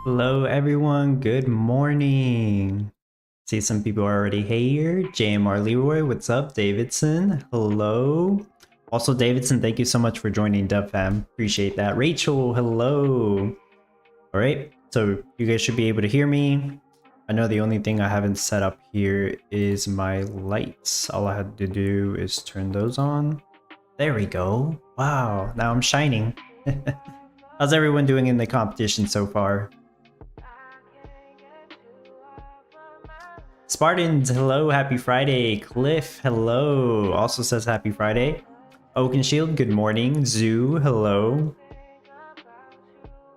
Hello everyone, good morning. See some people are already here. JMR Leroy, what's up? Davidson, hello. Also Davidson, thank you so much for joining Dub Fam. Appreciate that. Rachel, hello. Alright, so you guys should be able to hear me. I know the only thing I haven't set up here is my lights. All I had to do is turn those on. There we go. Wow, now I'm shining. How's everyone doing in the competition so far? Spartans, hello, happy Friday. Cliff, hello, also says happy Friday. Oakenshield, good morning. Zoo, hello.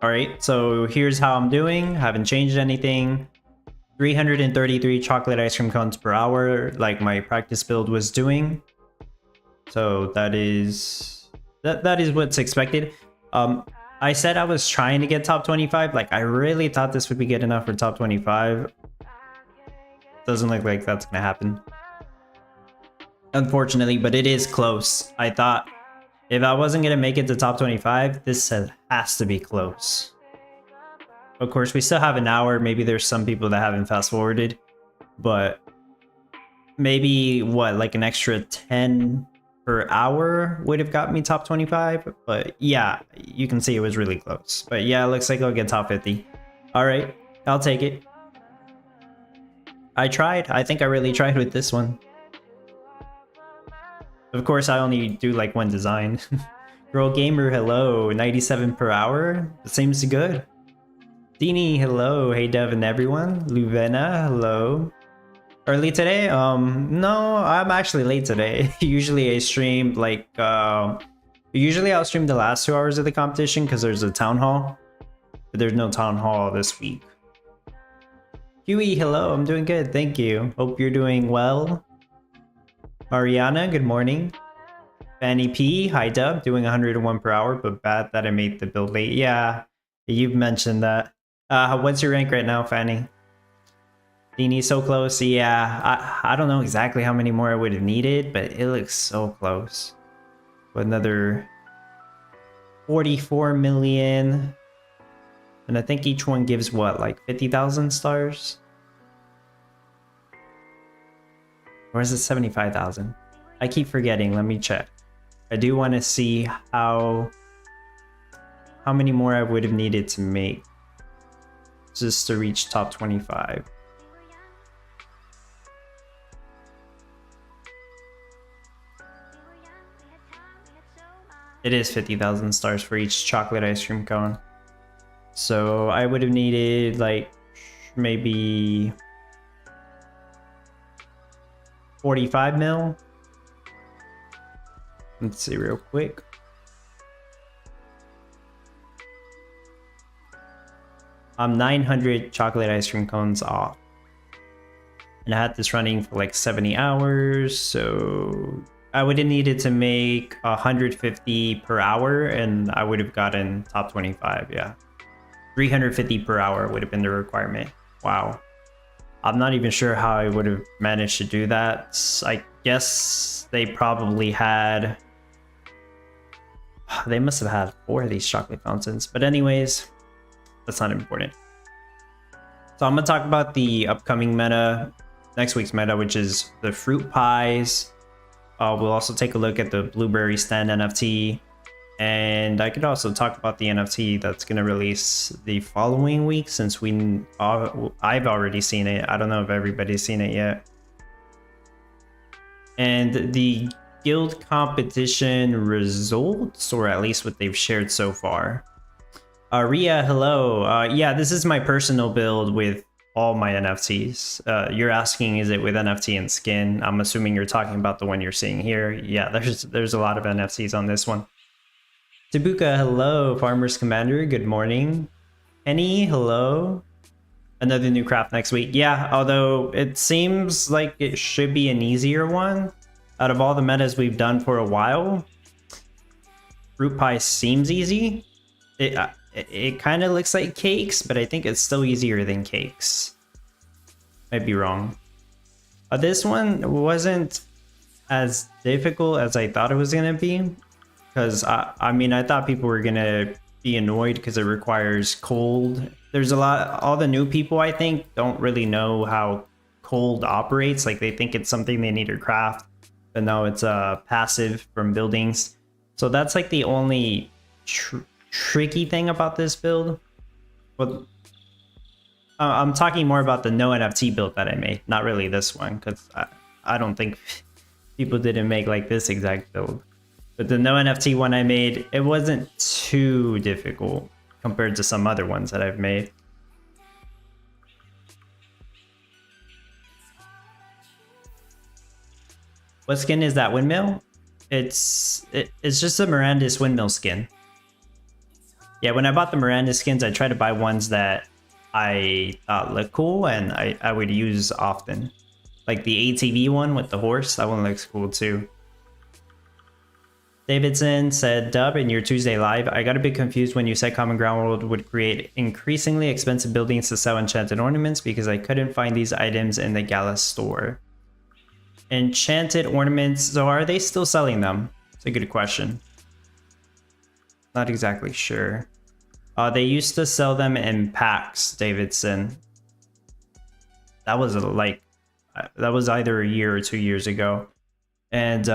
Alright, so here's how I'm doing. Haven't changed anything. 333 chocolate ice cream cones per hour, like my practice build was doing. So that is what's expected. I said I was trying to get top 25. Like I really thought this would be good enough for top 25. Doesn't look like that's gonna happen, unfortunately, but it is close. I thought if I wasn't gonna make it to top 25, this has to be close. Of course, we still have an hour. Maybe there's some people that haven't fast forwarded, but maybe what, like an extra 10 per hour would have got me top 25. But yeah, you can see it was really close. But yeah, it looks like I'll get top 50. All right, I'll take it. I tried. I think I really tried with this one. Of course, I only do like one design. Girl Gamer, hello. 97 per hour. That seems good. Dini, hello. Hey, Dev and everyone. Luvena, hello. Early today? No, I'm actually late today. Usually I stream like, usually I'll stream the last 2 hours of the competition because there's a town hall. But there's no town hall this week. Huey, hello, I'm doing good, thank you. Hope you're doing well. Mariana, good morning. Fanny P, hi Dub, doing 101 per hour, but bad that I made the build late. Yeah, you've mentioned that. What's your rank right now, Fanny? Dini, so close. Yeah, I don't know exactly how many more I would have needed, but it looks so close. Another 44 million. And I think each one gives what, like 50,000 stars? Or is it 75,000? I keep forgetting, let me check. I do want to see how many more I would have needed to make just to reach top 25. It is 50,000 stars for each chocolate ice cream cone. So I would have needed like maybe 45 mil. Let's see real quick. I'm 900 chocolate ice cream cones off. And I had this running for like 70 hours. So I would have needed to make 150 per hour and I would have gotten top 25, yeah. 350 per hour would have been the requirement. Wow. I'm not even sure how I would have managed to do that. I guess they probably had... They must have had 4 of these chocolate fountains. But anyways, that's not important. So I'm going to talk about the upcoming meta, next week's meta, which is the fruit pies. We'll also take a look at the blueberry stand NFT. And I could also talk about the NFT that's going to release the following week since I've already seen it. I don't know if everybody's seen it yet. And the guild competition results, or at least what they've shared so far. Ria, hello. Yeah, this is my personal build with all my NFTs. You're asking, is it with NFT and skin? I'm assuming you're talking about the one you're seeing here. Yeah, there's a lot of NFTs on this one. Tabuka, hello. Farmers Commander, good morning. Penny, hello. Another new craft next week. Yeah, although it seems like it should be an easier one. Out of all the metas we've done for a while, fruit pie seems easy. It kind of looks like cakes, but I think it's still easier than cakes. Might be wrong. This one wasn't as difficult as I thought it was going to be. Because, I mean, I thought people were going to be annoyed because it requires cold there's a lot, all the new people I think don't really know how cold operates. Like they think it's something they need to craft, but no, it's passive from buildings. So that's like the only tricky thing about this build. But I'm talking more about the no NFT build that I made, not really this one, because I don't think people didn't make like this exact build. But the no NFT one I made, it wasn't too difficult compared to some other ones that I've made. What skin is that windmill? It's just a Miranda's windmill skin. Yeah, when I bought the Miranda skins, I tried to buy ones that I thought looked cool and I would use often. Like the ATV one with the horse, that one looks cool too. Davidson said, Dub, in your Tuesday live, I got a bit confused when you said Common Ground World would create increasingly expensive buildings to sell enchanted ornaments because I couldn't find these items in the Gala store. Enchanted ornaments, so are they still selling them? It's a good question. Not exactly sure. They used to sell them in packs, Davidson. That was that was either a year or 2 years ago. And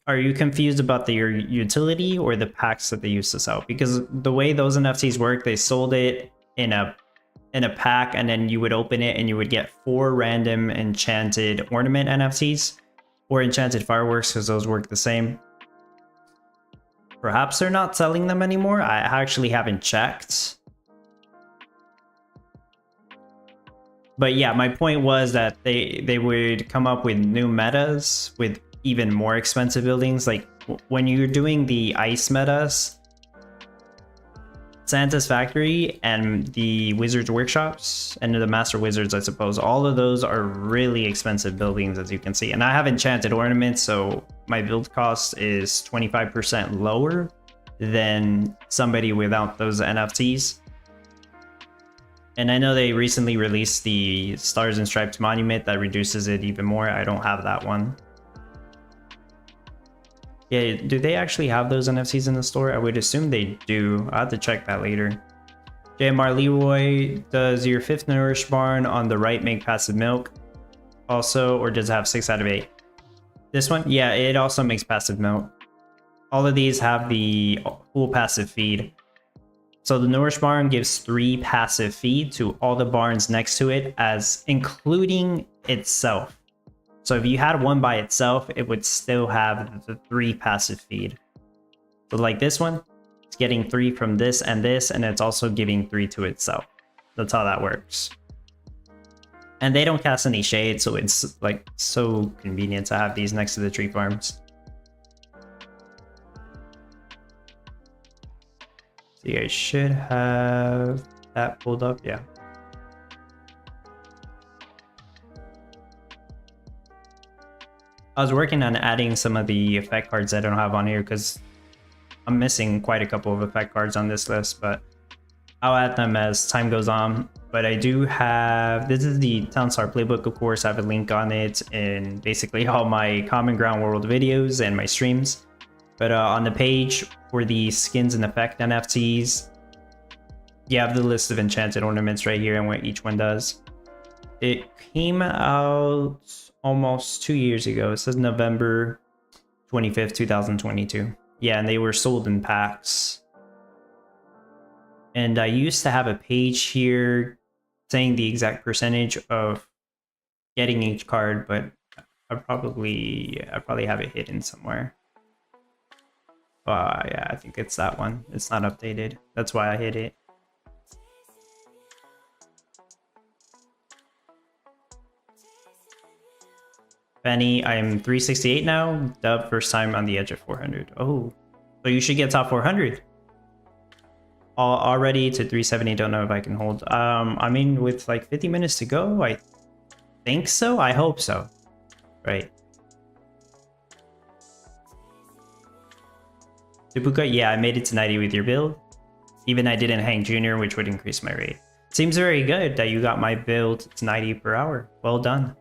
are you confused about your utility or the packs that they used to sell? Because the way those NFTs work, they sold it in a pack, and then you would open it and you would get 4 random enchanted ornament NFTs or enchanted fireworks, because those work the same. Perhaps they're not selling them anymore. I actually haven't checked. But yeah, my point was that they would come up with new metas with even more expensive buildings. Like when you're doing the ice metas, Santa's Factory and the Wizards Workshops and the Master Wizards, I suppose, all of those are really expensive buildings, as you can see. And I have enchanted ornaments, so my build cost is 25% lower than somebody without those NFTs. And I know they recently released the Stars and Stripes Monument that reduces it even more. I don't have that one. Yeah, do they actually have those NFTs in the store? I would assume they do. I'll have to check that later. JMR Leroy, does your 5th Nourish Barn on the right make passive milk also, or does it have 6 out of 8? This one? Yeah, it also makes passive milk. All of these have the full passive feed. So the Nourish Barn gives 3 passive feed to all the barns next to it, as including itself. So if you had one by itself, it would still have the 3 passive feed. So like this one, it's getting 3 from this, and it's also giving 3 to itself. That's how that works. And they don't cast any shade, so it's like so convenient to have these next to the tree farms. So you guys should have that pulled up, yeah. I was working on adding some of the effect cards I don't have on here because I'm missing quite a couple of effect cards on this list, but I'll add them as time goes on. But I do have, this is the Townstar playbook, of course. I have a link on it in basically all my Common Ground World videos and my streams. But on the page for the skins and effect NFTs, you have the list of enchanted ornaments right here and what each one does. It came out almost 2 years ago. It says November 25th, 2022. Yeah, and they were sold in packs. And I used to have a page here saying the exact percentage of getting each card, but I probably have it hidden somewhere. Yeah, I think it's that one. It's not updated. That's why I hid it. Benny, I am 368 now. Dub, first time on the edge of 400. Oh, so you should get top 400. Already to 370. Don't know if I can hold. I mean, with like 50 minutes to go, I think so. I hope so. Right. Tupuka, yeah, I made it to 90 with your build. Even I didn't hang Junior, which would increase my rate. Seems very good that you got my build to 90 per hour. Well done.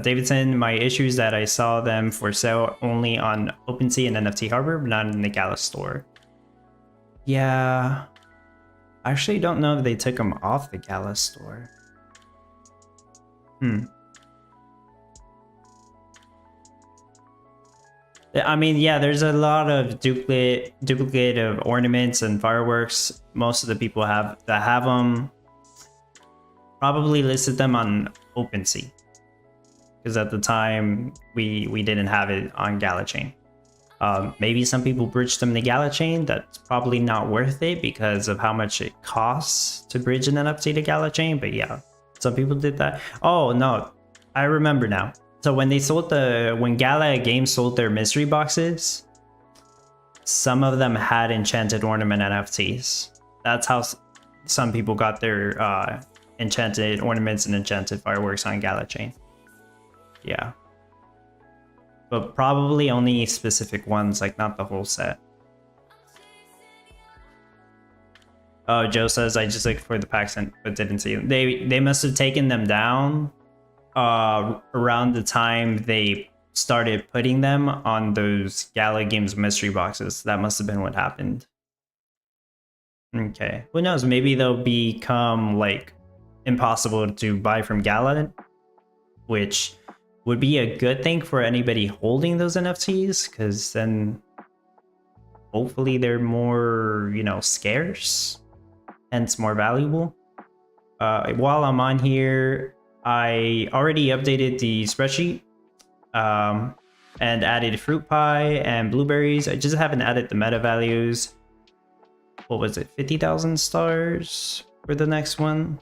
Davidson, my issue is that I saw them for sale only on OpenSea and NFT Harbor, but not in the Gala store. Yeah. I actually don't know if they took them off the Gala store. I mean, yeah, there's a lot of duplicate of ornaments and fireworks. Most of the people that have them probably listed them on OpenSea, because at the time we didn't have it on Gala Chain. Maybe some people bridged them to Gala Chain. That's probably not worth it because of how much it costs to bridge an NFT to Gala Chain. But yeah, some people did that. Oh no, I remember now. So when Gala Games sold their mystery boxes, some of them had enchanted ornament NFTs. That's how some people got their enchanted ornaments and enchanted fireworks on Gala Chain. Yeah. But probably only specific ones, like not the whole set. Oh, Joe says I just looked for the packs but didn't see them. They must have taken them down around the time they started putting them on those Gala Games mystery boxes. That must have been what happened. Okay, who knows? Maybe they'll become like impossible to buy from Gala, which would be a good thing for anybody holding those NFTs, because then hopefully they're more, scarce, hence more valuable. While I'm on here, I already updated the spreadsheet and added fruit pie and blueberries. I just haven't added the meta values. What was it, 50,000 stars for the next one?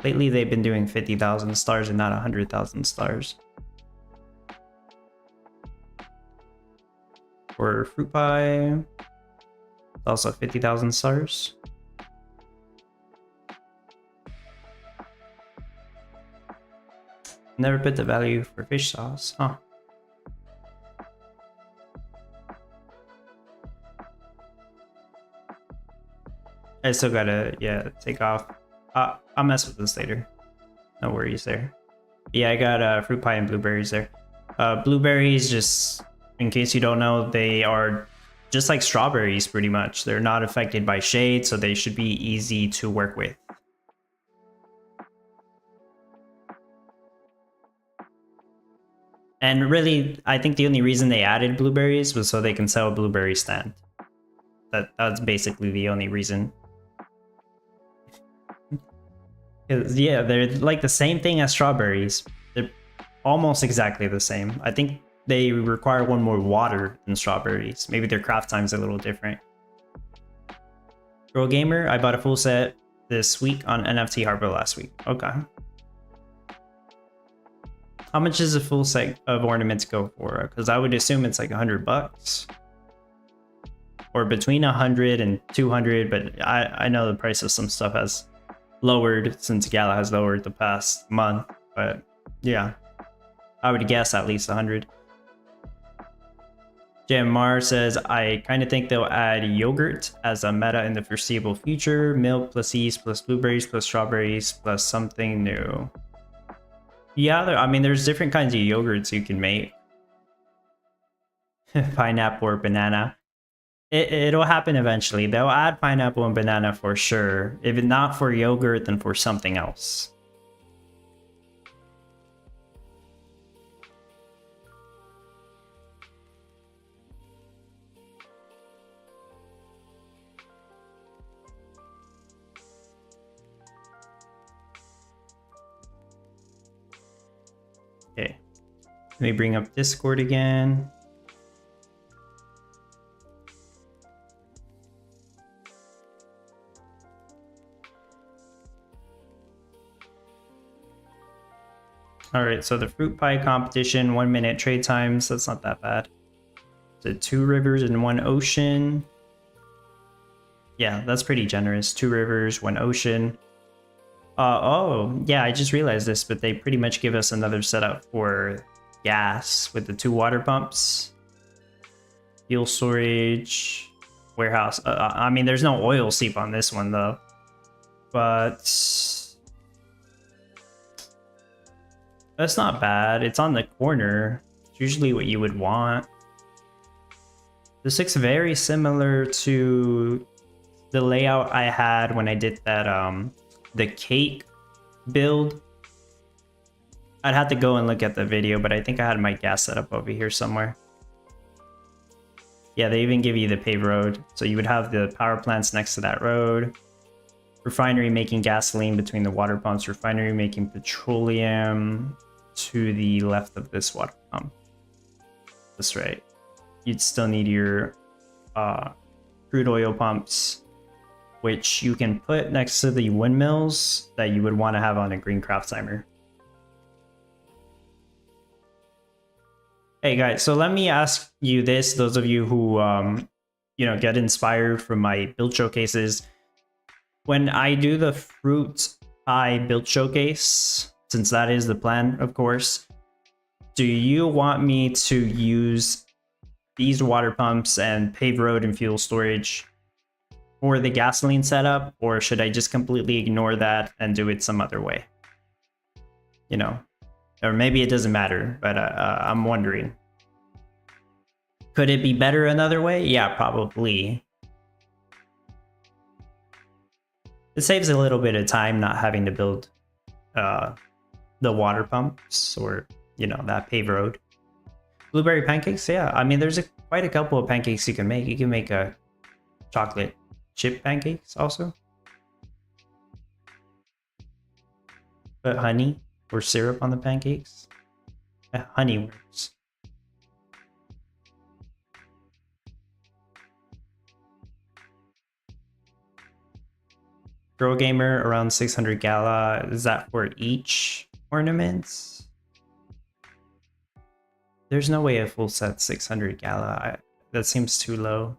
Lately, they've been doing 50,000 stars and not 100,000 stars. For fruit pie, also 50,000 stars. Never put the value for fish sauce, huh? I still gotta, take off. I'll mess with this later. No worries there. Yeah, I got fruit pie and blueberries there. Blueberries, just in case you don't know, they are just like strawberries pretty much. They're not affected by shade, so they should be easy to work with. And really, I think the only reason they added blueberries was so they can sell a blueberry stand. That's basically the only reason. Yeah, they're like the same thing as strawberries. They're almost exactly the same. I think they require one more water than strawberries. Maybe their craft time's a little different. Girl Gamer, I bought a full set this week on NFT Harbor last week. Okay. How much does a full set of ornaments go for? Because I would assume it's like $100. Or between 100 and 200, but I know the price of some stuff has lowered since Gala has lowered the past month, but yeah, I would guess at least 100. Jim Mar says, I kind of think they'll add yogurt as a meta in the foreseeable future. Milk plus yeast plus blueberries plus strawberries plus something new. Yeah, I mean, there's different kinds of yogurts you can make. Pineapple or banana. It'll happen eventually. They'll add pineapple and banana for sure. If not for yogurt, then for something else. Okay. Let me bring up Discord again. All right, so the fruit pie competition, 1 minute trade times. That's not that bad. So 2 rivers and 1 ocean. Yeah, that's pretty generous. 2 rivers, 1 ocean. Oh, yeah, I just realized this, but they pretty much give us another setup for gas with the 2 water pumps. Fuel storage, warehouse. I mean, there's no oil seep on this one, though. But that's not bad. It's on the corner. It's usually what you would want. This looks very similar to the layout I had when I did that the cake build. I'd have to go and look at the video, but I think I had my gas set up over here somewhere. Yeah, they even give you the paved road. So you would have the power plants next to that road. Refinery making gasoline between the water pumps. Refinery making petroleum to the left of this water pump. That's right. You'd still need your crude oil pumps, which you can put next to the windmills that you would want to have on a green craft timer. Hey guys, so let me ask you this, those of you who you know, get inspired from my build showcases. When I do the fruit pie build showcase, since that is the plan, of course, do you want me to use these water pumps and paved road and fuel storage for the gasoline setup, or should I just completely ignore that and do it some other way? You know, or maybe it doesn't matter, but I'm wondering. Could it be better another way? Yeah, probably. It saves a little bit of time not having to build the water pumps or, you know, that paved road. Blueberry pancakes, yeah. I mean, there's quite a couple of pancakes you can make. You can make a chocolate chip pancakes also. Put honey or syrup on the pancakes. Yeah, honey works. Girl Gamer around 600 Gala. Is that for each ornaments? There's no way a full set 600 Gala. That seems too low.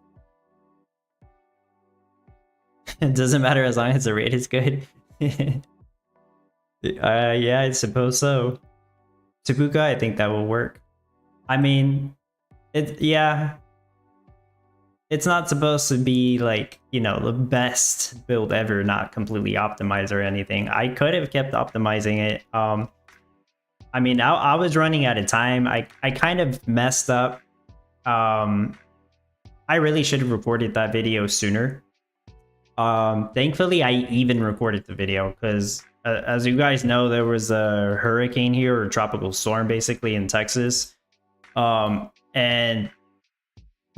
It doesn't matter as long as the rate is good. Yeah, I suppose so. Tabuka, I think that will work. I mean, yeah. It's not supposed to be like, you know, the best build ever, not completely optimized or anything. I could have kept optimizing it. I mean, I was running out of time. I kind of messed up. I really should have recorded that video sooner. Thankfully, I even recorded the video because, as you guys know, there was a hurricane here, or tropical storm, basically, in Texas. And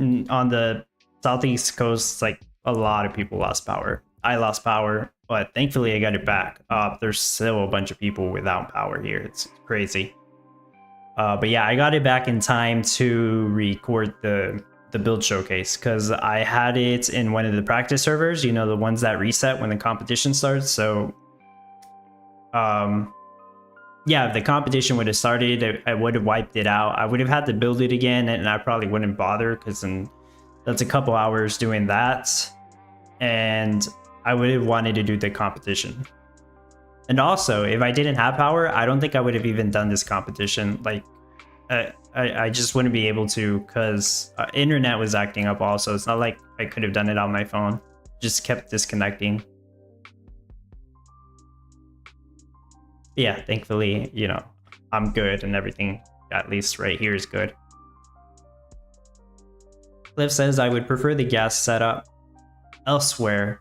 on the southeast coast, like, a lot of people lost power. I lost power, but thankfully I got it back. There's still a bunch of people without power here. It's crazy. But yeah, I got it back in time to record the build showcase because I had it in one of the practice servers, you know, the ones that reset when the competition starts. So yeah, if the competition would have started, I would have wiped it out. I would have had to build it again, and I probably wouldn't bother because then that's a couple hours doing that, and I would have wanted to do the competition. And also, if I didn't have power, I don't think I would have even done this competition. Like, I just wouldn't be able to because internet was acting up also. It's not like I could have done it on my phone. Just kept disconnecting. Yeah, thankfully, you know, I'm good and everything, at least right here, is good. Cliff says I would prefer the gas setup elsewhere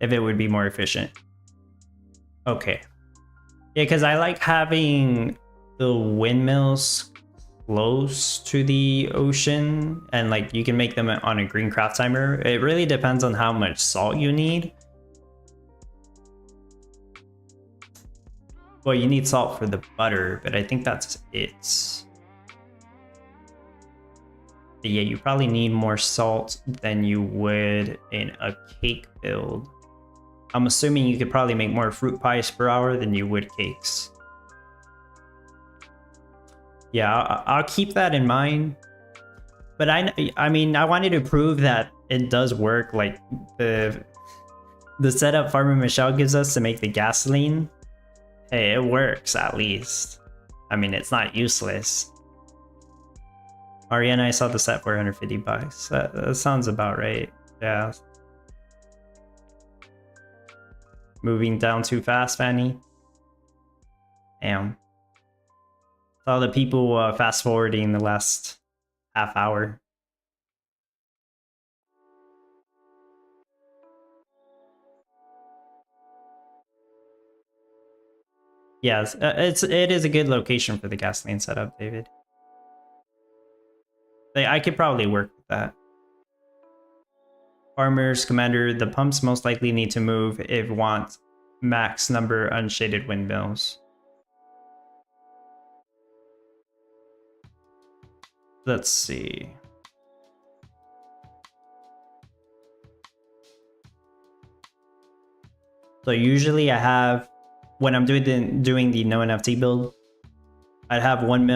if it would be more efficient. Okay. Yeah, because I like having the windmills close to the ocean, and like you can make them on a green craft timer. It really depends on how much salt you need. Well, you need salt for the butter, but I think that's it. But yeah, you probably need more salt than you would in a cake build. I'm assuming you could probably make more fruit pies per hour than you would cakes. Yeah, I'll keep that in mind. But I mean, I wanted to prove that it does work. Like the setup Farmer Michelle gives us to make the gasoline. Hey, it works at least. I mean, it's not useless. Ariana, I saw the set for 150 bucks. That sounds about right. Yeah. Moving down too fast, Fanny. Damn. Saw the people fast forwarding the last half hour. Yes, it is a good location for the gasoline setup, David. I could probably work with that. Farmers, Commander, the pumps most likely need to move if want max number unshaded windmills. Let's see. So usually I have, when I'm doing the no NFT build, I'd have one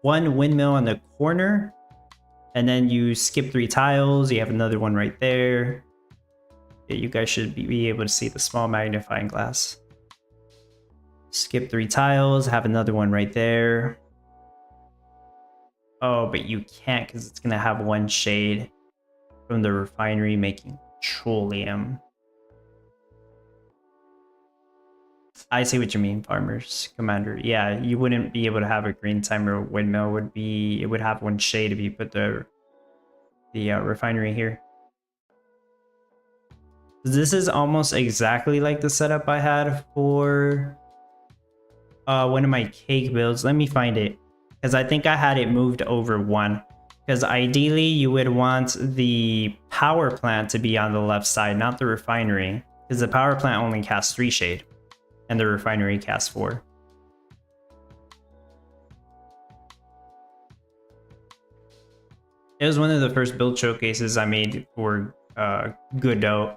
windmill on the corner, and then you skip 3 tiles, you have another one right there. Yeah, you guys should be able to see the small magnifying glass. Skip 3 tiles, have another one right there. Oh, but you can't because it's gonna have one shade from the refinery making petroleum. I see what you mean, Farmers Commander. Yeah, you wouldn't be able to have a green timer windmill. It would have one shade if you put the refinery here. This is almost exactly like the setup I had for one of my cake builds. Let me find it, because I think I had it moved over one. Because ideally you would want the power plant to be on the left side, not the refinery, because the power plant only casts 3 shade and the refinery casts 4. It was one of the first build showcases I made for Godot.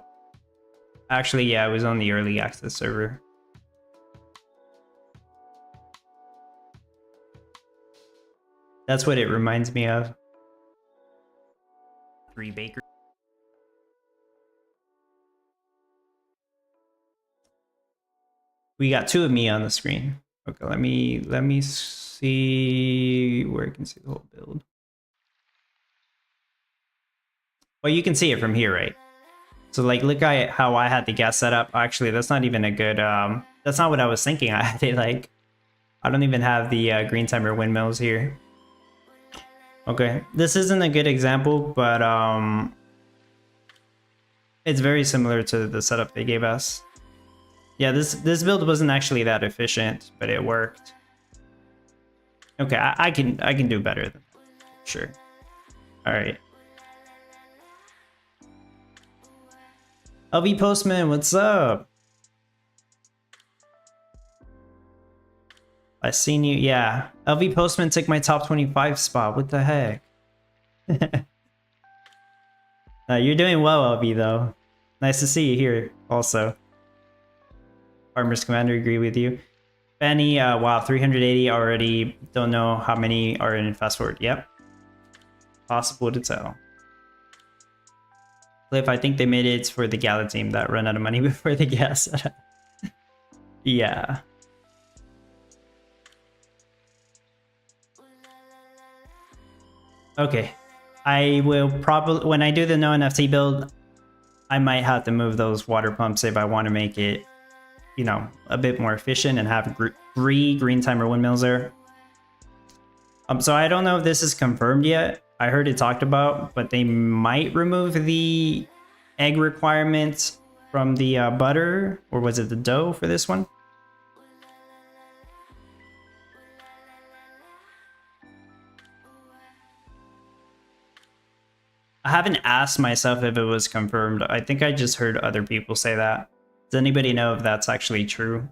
Actually, yeah, it was on the early access server. That's what it reminds me of. 3 Baker. We got 2 of me on the screen. Okay, let me see where you can see the whole build. Well, you can see it from here, right? So like, look at how I had the gas set up. Actually, that's not even a good, that's not what I was thinking. I had it like, I don't even have the green timer windmills here. Okay, this isn't a good example, but it's very similar to the setup they gave us. Yeah, this build wasn't actually that efficient, but it worked. Okay, I can do better than that. Sure. All right. LV Postman, what's up? I seen you. Yeah, LV Postman took my top 25 spot. What the heck? You're doing well, LV, though. Nice to see you here also. Farmers Commander, agree with you. Benny, wow, 380 already. Don't know how many are in fast forward. Yep. Possible to tell. Cliff, I think they made it for the Gala team that ran out of money before the gas. Yeah. Okay. I will probably, when I do the no NFT build, I might have to move those water pumps if I want to make it, you know, a bit more efficient and have 3 green timer windmills there. So I don't know if this is confirmed yet. I heard it talked about, but they might remove the egg requirement from the butter, or was it the dough for this one? I haven't asked myself if it was confirmed. I think I just heard other people say that. Does anybody know if that's actually true?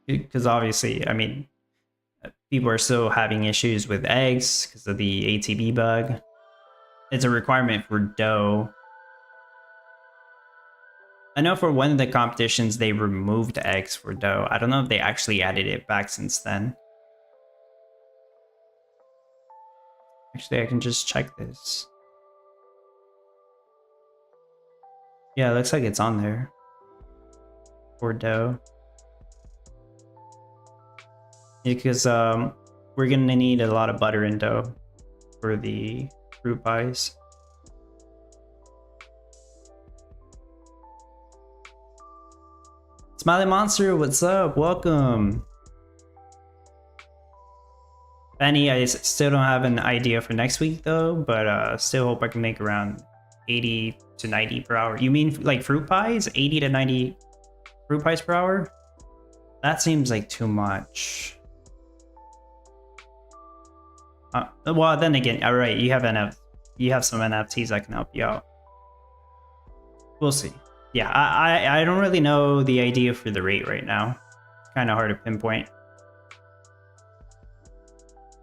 Because obviously, I mean, people are still having issues with eggs because of the ATB bug. It's a requirement for dough. I know for one of the competitions they removed eggs for dough. I don't know if they actually added it back since then. Actually, I can just check this. Yeah, it looks like it's on there. For dough. Because we're gonna need a lot of butter and dough for the fruit pies. Smiley Monster, what's up? Welcome. Benny, I still don't have an idea for next week though, but still hope I can make around 80 to 90 per hour. You mean like fruit pies? 80 to 90 fruit pies per hour? That seems like too much. Well, then again, all right, you have some NFTs that can help you out. We'll see. Yeah, I don't really know the idea for the rate right now. It's kind of hard to pinpoint.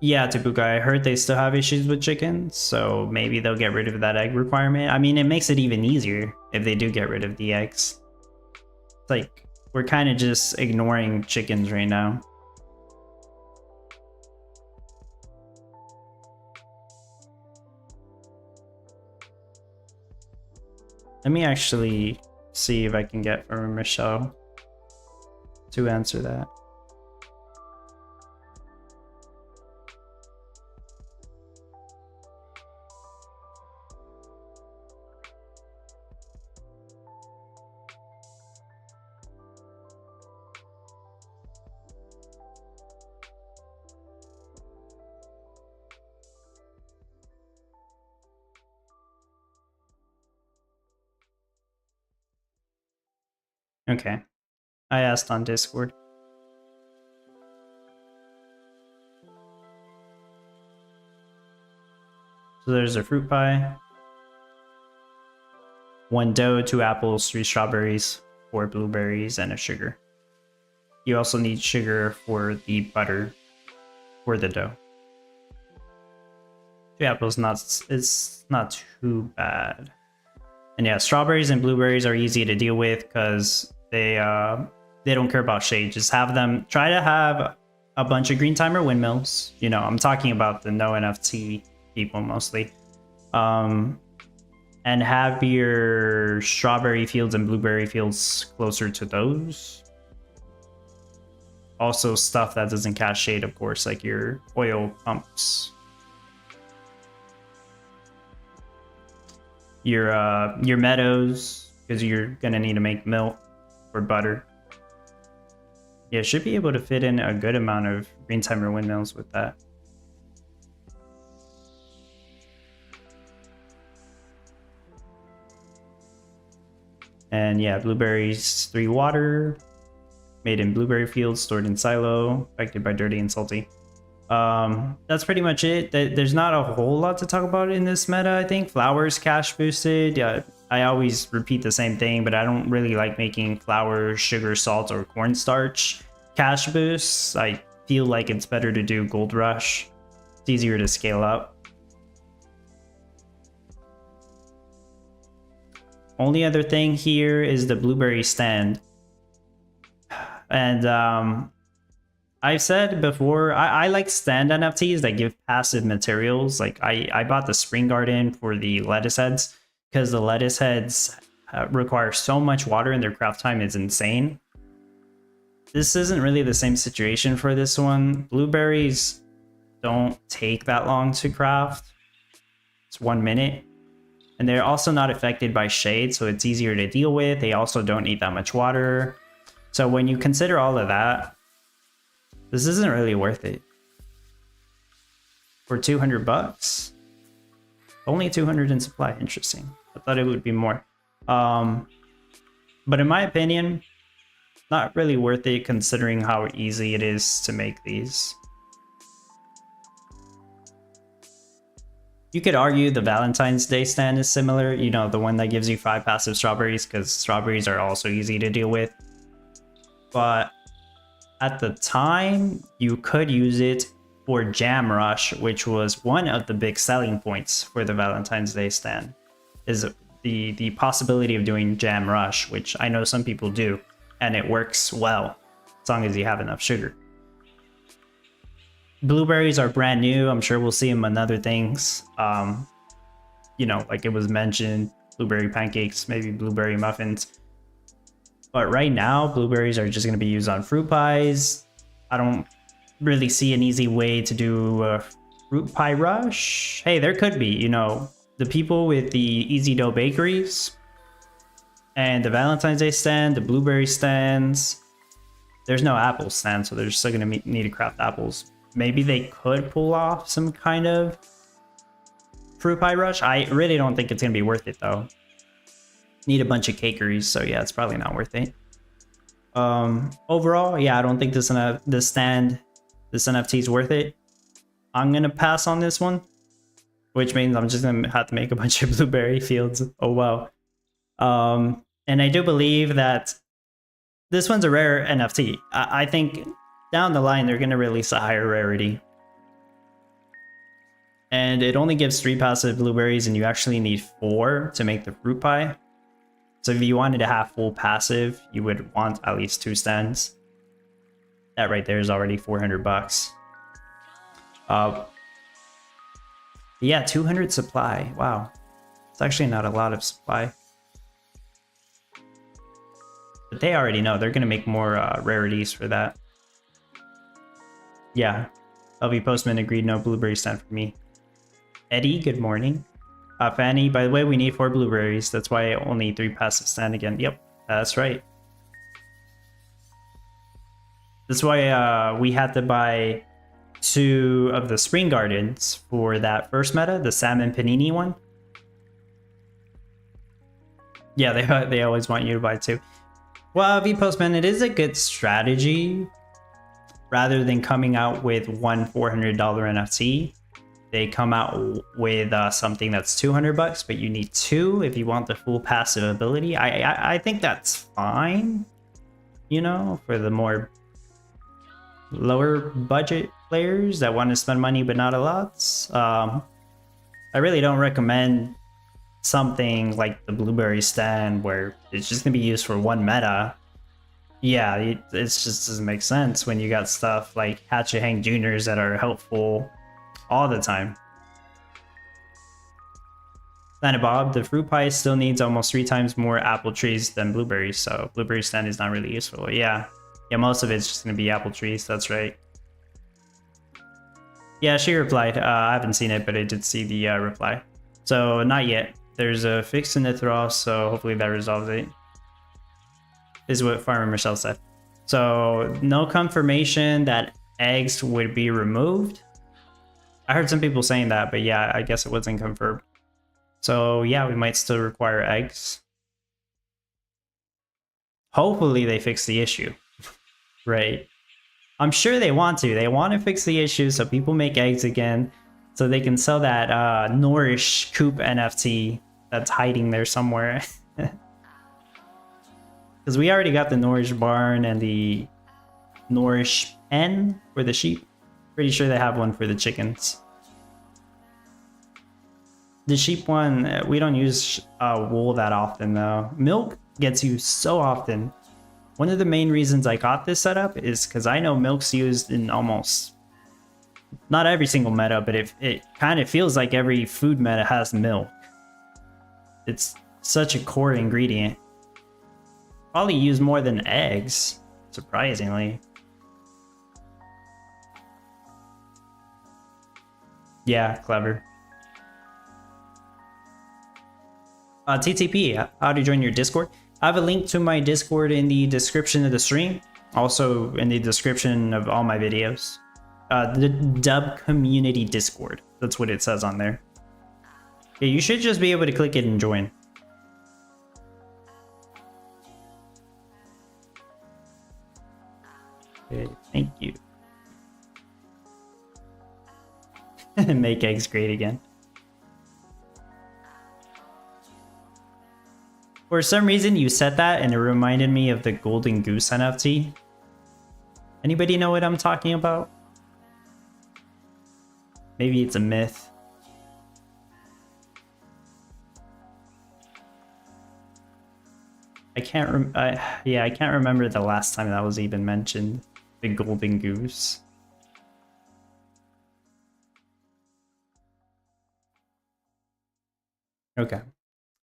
Yeah, Tabuka, I heard they still have issues with chickens, so maybe they'll get rid of that egg requirement. I mean, it makes it even easier if they do get rid of the eggs. It's like, we're kind of just ignoring chickens right now. Let me actually see if I can get from Michelle to answer that. Okay, I asked on Discord. So there's a fruit pie. 1 dough, 2 apples, 3 strawberries, 4 blueberries, and a sugar. You also need sugar for the butter for the dough. 2 apples it's not too bad. And yeah, strawberries and blueberries are easy to deal with because they don't care about shade. Just try to have a bunch of green timer windmills. You know, I'm talking about the no NFT people mostly. And have your strawberry fields and blueberry fields closer to those. Also stuff that doesn't cast shade, of course, like your oil pumps. Your meadows, because you're gonna need to make milk or butter. Yeah, should be able to fit in a good amount of green timer windmills with that. And yeah, blueberries, 3 water, made in blueberry fields, stored in silo, affected by dirty and salty. That's pretty much it. There's not a whole lot to talk about in this meta, I think. Flowers cash boosted. Yeah, I always repeat the same thing, but I don't really like making flour, sugar, salt, or cornstarch cash boosts. I feel like it's better to do Gold Rush. It's easier to scale up. Only other thing here is the blueberry stand. And I've said before, I like stand NFTs that give passive materials. Like I bought the Spring Garden for the lettuce heads because the lettuce heads require so much water and their craft time is insane. This isn't really the same situation for this one. Blueberries don't take that long to craft. It's 1 minute. And they're also not affected by shade, so it's easier to deal with. They also don't need that much water. So when you consider all of that, this isn't really worth it. For 200 bucks? Only 200 in supply, interesting. I thought it would be more. But in my opinion, not really worth it considering how easy it is to make these. You could argue the Valentine's Day stand is similar, you know, the one that gives you 5 passive strawberries, because strawberries are also easy to deal with. But at the time, you could use it for Jam Rush, which was one of the big selling points for the Valentine's Day stand, is the possibility of doing Jam Rush, which I know some people do, and it works well, as long as you have enough sugar. Blueberries are brand new. I'm sure we'll see them in other things. You know, like it was mentioned, blueberry pancakes, maybe blueberry muffins. But right now, blueberries are just going to be used on fruit pies. I don't really see an easy way to do a fruit pie rush. Hey, there could be, you know, the people with the Easy Dough bakeries and the Valentine's Day stand, the blueberry stands. There's no apple stand, so they're still going to need to craft apples. Maybe they could pull off some kind of fruit pie rush. I really don't think it's gonna be worth it though. Need a bunch of cakeries, so yeah, it's probably not worth it. Overall, yeah, I don't think this NFT is worth it. I'm gonna pass on this one, which means I'm just gonna have to make a bunch of blueberry fields. Oh wow. And I do believe that this one's a rare NFT. I think down the line they're gonna release a higher rarity. And it only gives 3 passive blueberries, and you actually need 4 to make the fruit pie. So if you wanted to have full passive, you would want at least 2 stands. That right there is already 400 bucks. Yeah, 200 supply. Wow. It's actually not a lot of supply. But they already know. They're going to make more rarities for that. Yeah. LV Postman agreed, no blueberry stand for me. Eddie, good morning. Fanny, by the way, we need 4 blueberries. That's why I only 3 passive stand again. Yep, that's right. That's why we had to buy 2 of the Spring Gardens for that first meta, the Salmon Panini one. Yeah, they always want you to buy 2. Well, V Postman, it is a good strategy. Rather than coming out with one $400 NFT, they come out with something that's 200 bucks, but you need 2 if you want the full passive ability. I think that's fine, you know, for the more lower budget players that want to spend money but not a lot. I really don't recommend something like the blueberry stand where it's just gonna be used for one meta. Yeah, it just doesn't make sense when you got stuff like Hatchet Hang Juniors that are helpful all the time. Santa Bob, the fruit pie still needs almost 3 times more apple trees than blueberries, so blueberry stand is not really useful. Yeah, most of it's just gonna be apple trees. That's right. Yeah, she replied. I haven't seen it, but I did see the reply. So not yet. There's a fix in the throw, so hopefully that resolves it. Is what Farmer Michelle said. So no confirmation that eggs would be removed. I heard some people saying that, but yeah, I guess it wasn't confirmed. So yeah, we might still require eggs. Hopefully they fix the issue, right? I'm sure they want to. They want to fix the issue so people make eggs again, so they can sell that Nourish Coop NFT that's hiding there somewhere. Because we already got the Nourish Barn and the Nourish Pen for the sheep. Pretty sure they have one for the chickens. The sheep one, we don't use wool that often though. Milk gets used so often. One of the main reasons I got this setup is because I know milk's used in almost, not every single meta, but it kind of feels like every food meta has milk. It's such a core ingredient. Probably use more than eggs, surprisingly. Yeah, clever. TTP, how to join your Discord? I have a link to my Discord in the description of the stream. Also in the description of all my videos. The Dub Community Discord. That's what it says on there. Yeah, you should just be able to click it and join. Okay, thank you. Make eggs great again. For some reason you said that and it reminded me of the Golden Goose NFT. Anybody know what I'm talking about? Maybe it's a myth. I can't remember the last time that was even mentioned. The Golden Goose. Okay.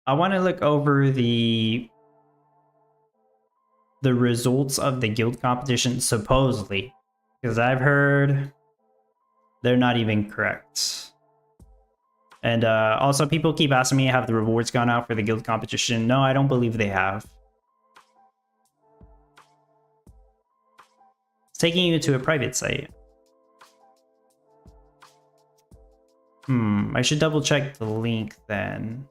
I want to look over the results of the guild competition, supposedly. Because I've heard they're not even correct. And also people keep asking me, have the rewards gone out for the guild competition? No, I don't believe they have. It's taking you to a private site. I should double check the link then.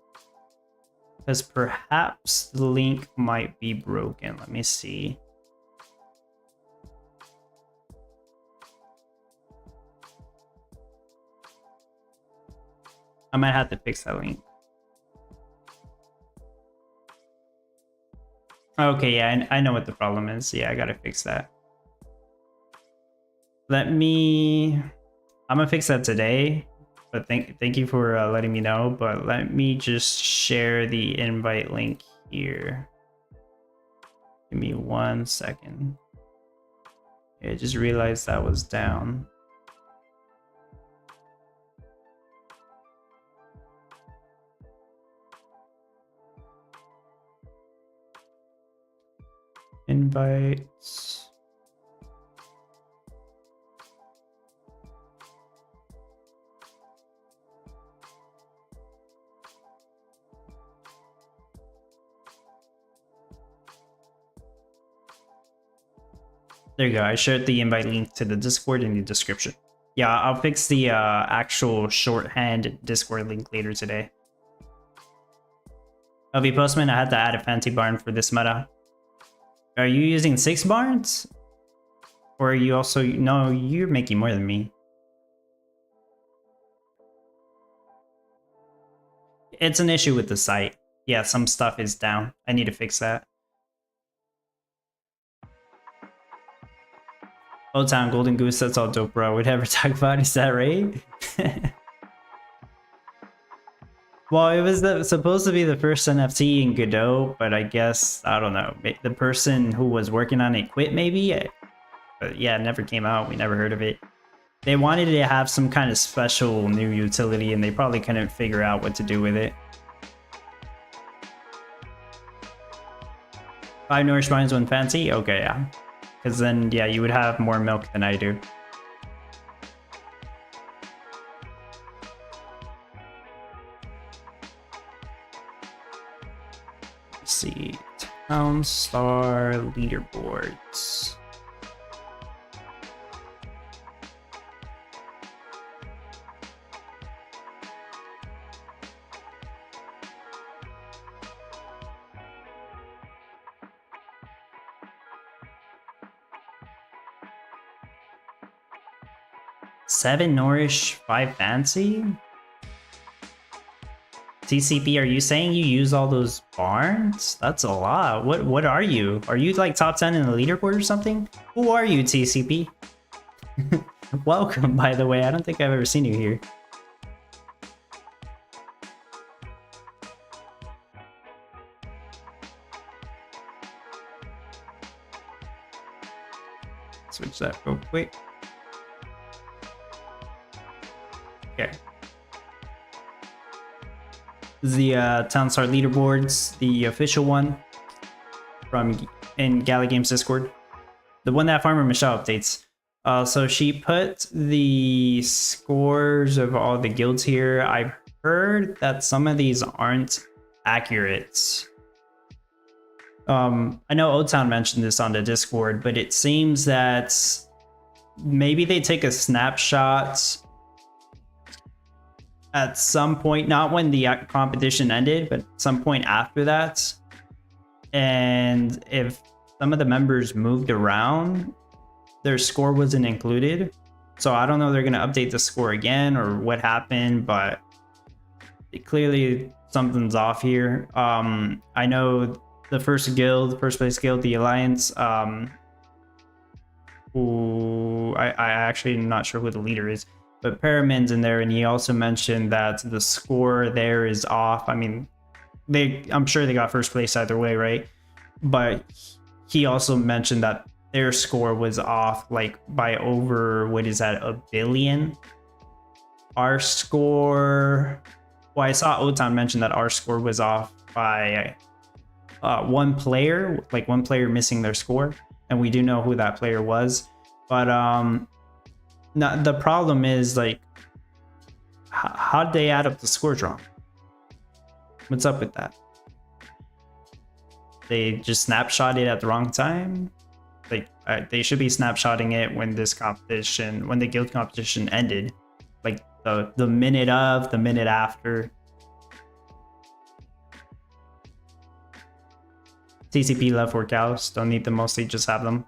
Because perhaps the link might be broken. Let me see. I might have to fix that link. Okay, yeah, I know what the problem is. Yeah, I gotta fix that. I'm gonna fix that today. But thank you for letting me know. But let me just share the invite link here. Give me 1 second. I just realized that was down. Invites. There you go. I shared the invite link to the Discord in the description. Yeah, I'll fix the actual shorthand Discord link later today. LV Postman, I had to add a fancy barn for this meta. Are you using 6 barns? Or are you also... No, you're making more than me. It's an issue with the site. Yeah, some stuff is down. I need to fix that. Old Town Golden Goose, that's all dope, bro. We'd never talk about it, is that right? Well, it was supposed to be the first NFT in Godot, but I guess, I don't know. The person who was working on it quit, maybe? But yeah, it never came out. We never heard of it. They wanted to have some kind of special new utility, and they probably couldn't figure out what to do with it. 5 nourished barns, 1 fancy? Okay, yeah. Because then, yeah, you would have more milk than I do. Let's see. Town Star leaderboards. Seven nourish, 5 fancy? TCP, are you saying you use all those barns? That's a lot. What are you? Are you like top 10 in the leaderboard or something? Who are you, TCP? Welcome, by the way. I don't think I've ever seen you here. Switch that real quick. Okay. This is the Town Star leaderboards, the official one in Gala Games Discord. The one that Farmer Michelle updates. So she put the scores of all the guilds here. I've heard that some of these aren't accurate. I know Old Town mentioned this on the Discord, but it seems that maybe they take a snapshot at some point, not when the competition ended, but some point after that. And if some of the members moved around, their score wasn't included. So I don't know if they're going to update the score again or what happened, but clearly something's off here. I know the first place guild, the Alliance, who I actually am not sure who the leader is, but Paramin's in there, and he also mentioned that the score there is off. I mean, I'm sure they got first place either way, right? But he also mentioned that their score was off like by over, what is that, 1 billion? Our score, well, I saw Otan mention that our score was off by 1 player, like 1 player missing their score, and we do know who that player was. But the problem is, like, how'd they add up the scores wrong? What's up with that? They just snapshot it at the wrong time? Like, they should be snapshotting it when this competition, when the guild competition ended, like the minute of, the minute after. TCP left for cows. Don't need them, mostly just have them.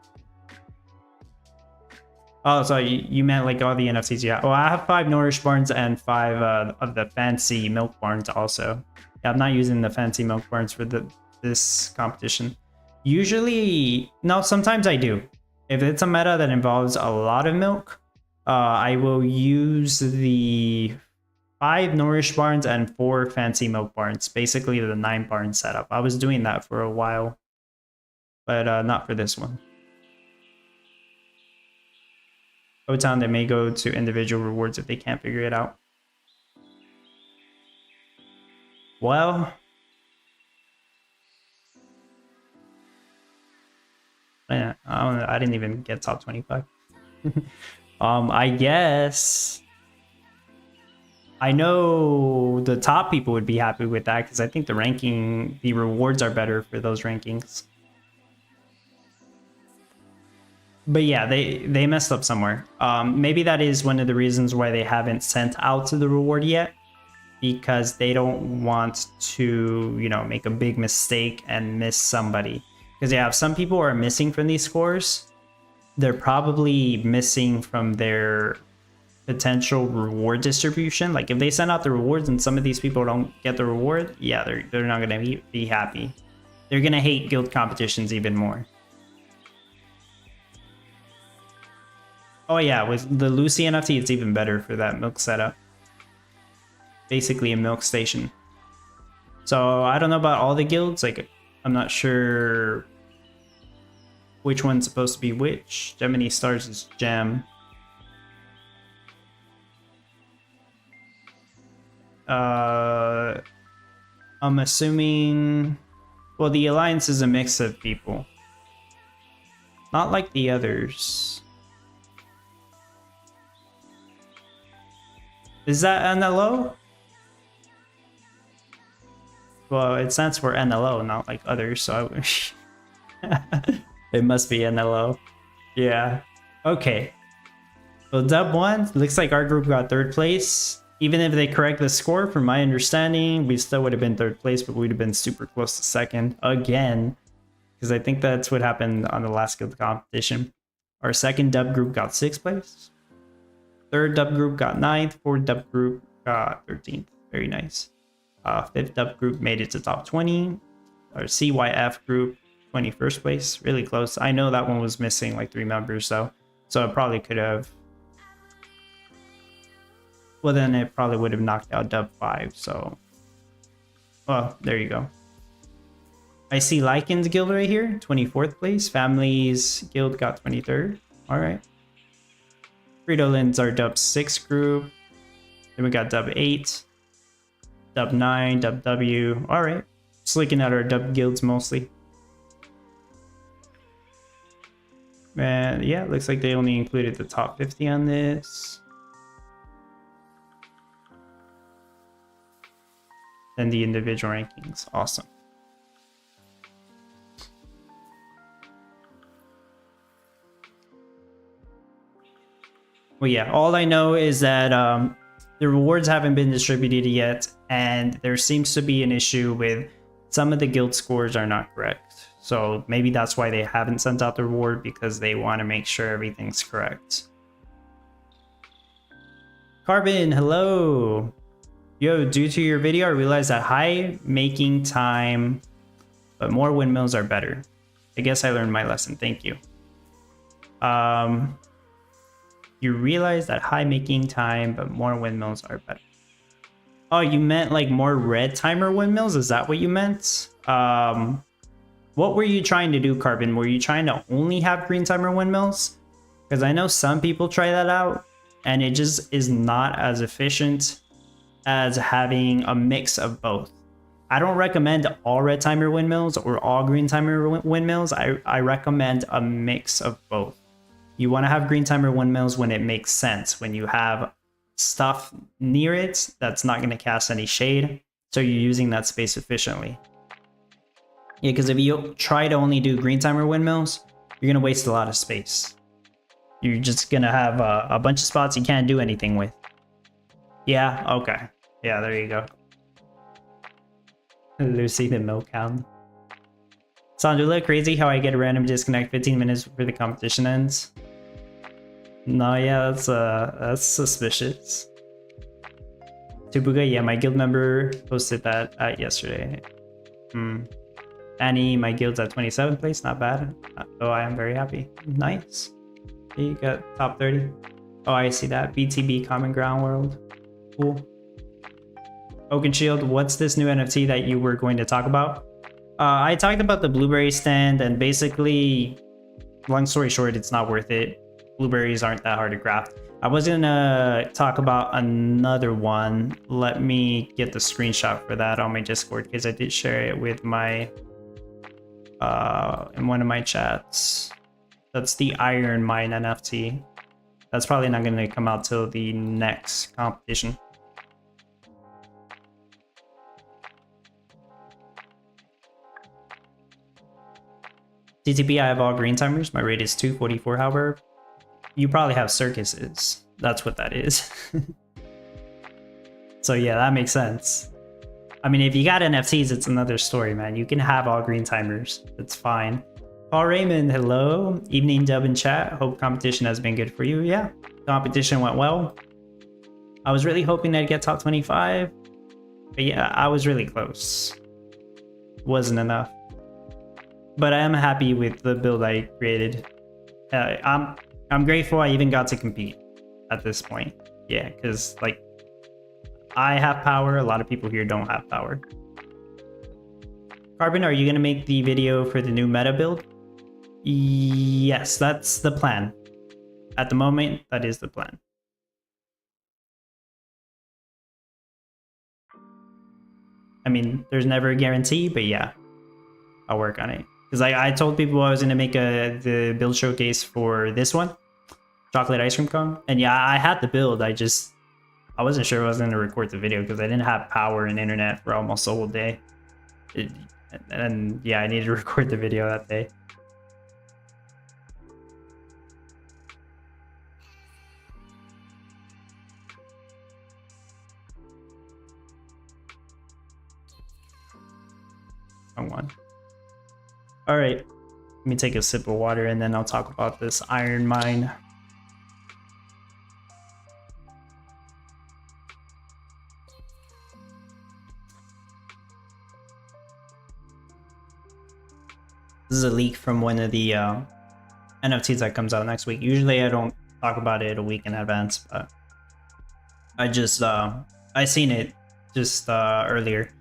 Oh, so you meant like all the NFTs you have. Well, I have 5 Nourish Barns and 5 of the fancy Milk Barns also. Yeah, I'm not using the fancy Milk Barns for this competition. Usually, no, sometimes I do. If it's a meta that involves a lot of milk, I will use the 5 Nourish Barns and 4 fancy Milk Barns. Basically the 9 barn setup. I was doing that for a while, but not for this one. O-Town, they may go to individual rewards if they can't figure it out. Well, I didn't even get top 25. I guess I know the top people would be happy with that because I think the rewards are better for those rankings. But yeah, they messed up somewhere. Maybe that is one of the reasons why they haven't sent out to the reward yet, because they don't want to, you know, make a big mistake and miss somebody. Because yeah, if some people are missing from these scores, they're probably missing from their potential reward distribution. Like if they send out the rewards and some of these people don't get the reward, yeah, they're not gonna be happy. They're gonna hate guild competitions even more. Oh yeah, with the Lucy NFT, it's even better for that milk setup. Basically a milk station. So I don't know about all the guilds. Like I'm not sure which one's supposed to be which. Gemini Stars is gem. I'm assuming, well, the Alliance is a mix of people. Not like the others. Is that NLO? Well, it stands for NLO, not like others, so it must be NLO. Yeah. Okay. So Dub 1, looks like our group got 3rd place. Even if they correct the score, from my understanding, we still would have been 3rd place, but we'd have been super close to 2nd again. Because I think that's what happened on the last guild competition. Our 2nd Dub group got 6th place. 3rd Dub group got 9th. 4th Dub group got 13th. Very nice. 5th Dub group made it to top 20. Our CYF group, 21st place. Really close. I know that one was missing like 3 members though. So it probably could have... Well, then it probably would have knocked out Dub 5, so... Well, there you go. I see Lycan's guild right here, 24th place. Family's guild got 23rd. Alright. Frito-Lin's our Dub 6 group. Then we got Dub 8. Dub 9, Dub W. Alright. Just looking at our Dub guilds mostly. And yeah, looks like they only included the top 50 on this. And the individual rankings. Awesome. Well, yeah, all I know is that the rewards haven't been distributed yet, and there seems to be an issue with some of the guild scores are not correct. So maybe that's why they haven't sent out the reward, because they want to make sure everything's correct. Carbon, hello. Yo, due to your video, I realized that high making time, but more windmills are better. I guess I learned my lesson. Thank you. You realize that high making time, but more windmills are better. Oh, you meant like more red timer windmills? Is that what you meant? What were you trying to do, Carbon? Were you trying to only have green timer windmills? Because I know some people try that out, and it just is not as efficient as having a mix of both. I don't recommend all red timer windmills or all green timer windmills. I recommend a mix of both. You want to have green timer windmills when it makes sense, when you have stuff near it that's not going to cast any shade, so you're using that space efficiently. Yeah, because if you try to only do green timer windmills, you're going to waste a lot of space. You're just going to have a bunch of spots you can't do anything with. Yeah, okay. Yeah, there you go. Lucy the milk hound. Sandula, crazy how I get a random disconnect 15 minutes before the competition ends. No, yeah, that's suspicious. Tubuga, yeah, my guild member posted that yesterday. Annie, my guild's at 27th place, not bad. So I am very happy. Nice. You got top 30. Oh, I see that. BTB Common Ground World. Cool. Oaken Shield, what's this new NFT that you were going to talk about? I talked about the blueberry stand, and basically, long story short, it's not worth it. Blueberries aren't that hard to craft. I was gonna talk about another one. Let me get the screenshot for that on my Discord because I did share it with my in one of my chats. That's the Iron Mine NFT. That's probably not gonna come out till the next competition. TTP, I have all green timers. My rate is 244, however. You probably have circuses. That's what that is. So yeah, that makes sense. I mean, if you got NFTs, it's another story, man. You can have all green timers. It's fine. Paul Raymond, hello. Evening dub in chat. Hope competition has been good for you. Yeah, competition went well. I was really hoping I'd get top 25. But yeah, I was really close. Wasn't enough. But I am happy with the build I created. I'm grateful I even got to compete at this point. Yeah, because like I have power. A lot of people here don't have power. Carbon, are you gonna make the video for the new meta build? Yes, that's the plan. At the moment, that is the plan. I mean, there's never a guarantee, but yeah, I'll work on it. Because I told people I was gonna make the build showcase for this one, chocolate ice cream cone, and yeah, I had the build. I wasn't sure I was gonna record the video because I didn't have power and internet for almost the whole day. And yeah, I needed to record the video that day. Wrong one. All right, let me take a sip of water and then I'll talk about this iron mine. This is a leak from one of the NFTs that comes out next week. Usually I don't talk about it a week in advance, but I just I seen it just earlier.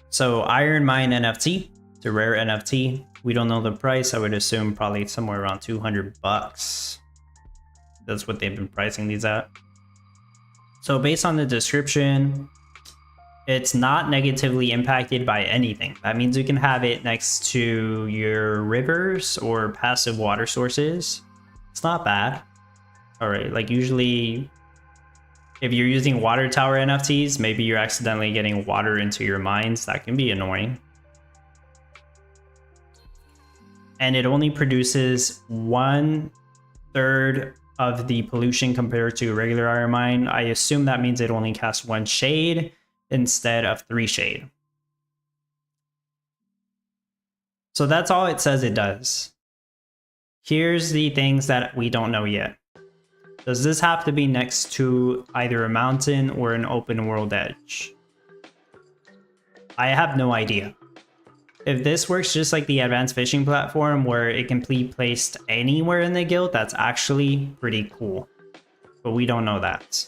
So Iron Mine NFT, it's a rare NFT. We don't know the price. I would assume probably somewhere around 200 bucks. That's what they've been pricing these at. So based on the description, it's not negatively impacted by anything. That means you can have it next to your rivers or passive water sources. It's not bad. All right, like usually if you're using water tower NFTs, maybe you're accidentally getting water into your mines. That can be annoying. And it only produces 1/3 of the pollution compared to a regular iron mine. I assume that means it only casts 1 shade instead of 3 shade. So that's all it says it does. Here's the things that we don't know yet. Does this have to be next to either a mountain or an open world edge? I have no idea. If this works just like the advanced fishing platform where it can be placed anywhere in the guild, that's actually pretty cool. But we don't know that.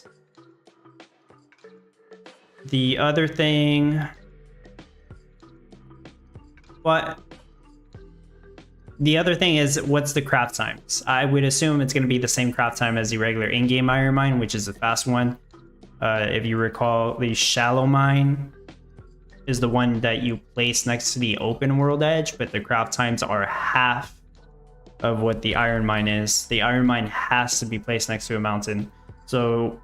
The other thing... The other thing is, what's the craft times? I would assume it's going to be the same craft time as the regular in-game iron mine, which is a fast one. If you recall, the shallow mine is the one that you place next to the open world edge, but the craft times are half of what the iron mine is. The iron mine has to be placed next to a mountain. So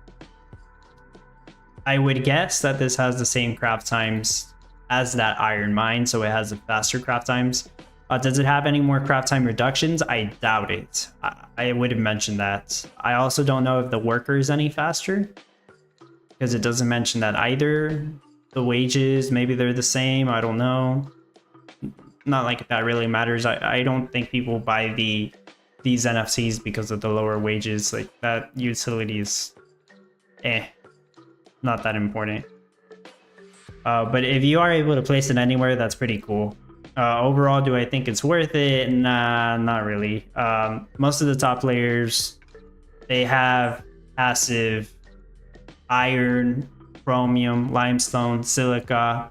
I would guess that this has the same craft times as that iron mine, so it has the faster craft times. Does it have any more craft time reductions? I doubt it. I would have mentioned that. I also don't know if the worker is any faster. because it doesn't mention that either. The wages, maybe they're the same, I don't know. Not like that really matters. I don't think people buy these NFTs because of the lower wages. Like, that utility is not that important. But if you are able to place it anywhere, that's pretty cool. Overall, do I think it's worth it? Nah, not really. Most of the top players, they have passive iron, chromium, limestone, silica.